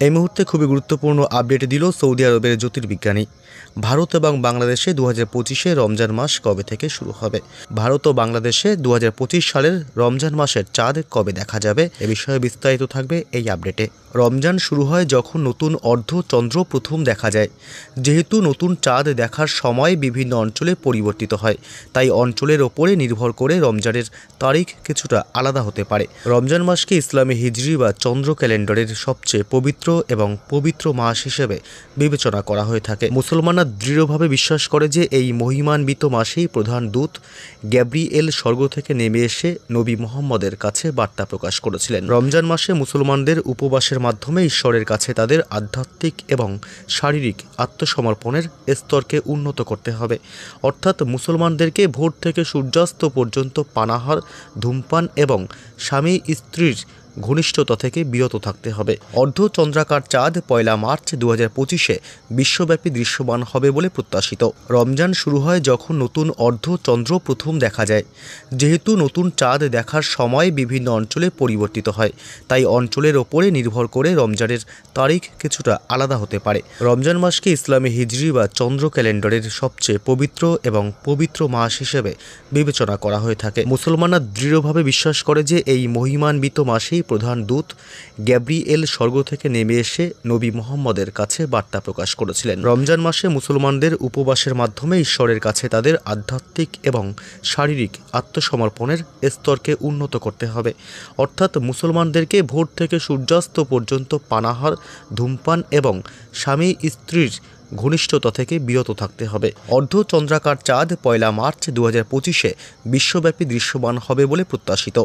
এই মুহূর্তে খুবই গুরুত্বপূর্ণ আপডেট দিল সৌদি আরবের জ্যোতির্বিজ্ঞানী। ভারত এবং বাংলাদেশে 2025-এ রমজান মাস কবে থেকে শুরু হবে? ভারত ও বাংলাদেশে 2025 সালের রমজান মাসের চাঁদ কবে দেখা যাবে, এ বিষয়ে বিস্তারিত থাকবে এই আপডেটে। রমজান শুরু হয় যখন নতুন অর্ধচন্দ্র প্রথম দেখা যায়। যেহেতু নতুন চাঁদ দেখার সময় বিভিন্ন অঞ্চলে পরিবর্তিত হয়, তাই অঞ্চলের ওপরে নির্ভর করে রমজানের তারিখ কিছুটা আলাদা হতে পারে। রমজান মাসকে ইসলামী হিজরি বা চন্দ্র ক্যালেন্ডারের সবচেয়ে পবিত্র মাস হিসেবে বিবেচনা করা হয়ে থাকে। মুসলমানরা দৃঢ়ভাবে বিশ্বাস করে যে এই মহিমান্বিত মাসেই প্রধান দূত গ্যাব্রিয়েল স্বর্গ থেকে নেমে এসে নবী মুহাম্মদের কাছে বার্তা প্রকাশ করেছিলেন। রমজান মাসে মুসলমানদের উপবাসের মাধ্যমে ঈশ্বরের কাছে তাদের আধ্যাত্মিক এবং শারীরিক আত্মসমর্পণের স্তরকে উন্নত করতে হবে। অর্থাৎ মুসলমানদেরকে ভোর থেকে সূর্যাস্ত পর্যন্ত পানাহার, ধূমপান এবং স্বামী স্ত্রীর ঘনিষ্ঠতা থেকে বিরত থাকতে হবে। অর্ধচন্দ্রাকার চাঁদ 1 মার্চ 2025-এ বিশ্বব্যাপী দৃশ্যমান হবে বলে প্রত্যাশিত। রমজান শুরু হয় যখন নতুন অর্ধচন্দ্র প্রথম দেখা যায়। যেহেতু নতুন চাঁদ দেখার সময় বিভিন্ন অঞ্চলে পরিবর্তিত হয়, তাই অঞ্চলের ওপরে নির্ভর করে রমজানের তারিখ কিছুটা আলাদা হতে পারে। রমজান মাসকে ইসলামী হিজরি বা চন্দ্র ক্যালেন্ডারের সবচেয়ে পবিত্র মাস হিসেবে বিবেচনা করা হয়ে থাকে। মুসলমানরা দৃঢ়ভাবে বিশ্বাস করে যে এই মহিমান্বিত মাসেই প্রধান দূত গ্যাব্রিয়েল স্বর্গ থেকে নেমে এসে নবী মুহাম্মদের কাছে বার্তা প্রকাশ করেছিলেন। রমজান মাসে মুসলমানদের উপবাসের মাধ্যমে ঈশ্বরের কাছে তাদের আধ্যাত্মিক এবং শারীরিক আত্মসমর্পণের স্তরকে উন্নত করতে হবে। অর্থাৎ মুসলমানদেরকে ভোর থেকে সূর্যাস্ত পর্যন্ত পানাহার, ধূমপান এবং স্বামী স্ত্রীর ঘনিষ্ঠতা থেকে বিরত থাকতে হবে। অর্ধচন্দ্রাকার চাঁদ 1 মার্চ 2025-এ বিশ্বব্যাপী দৃশ্যমান হবে বলে প্রত্যাশিত।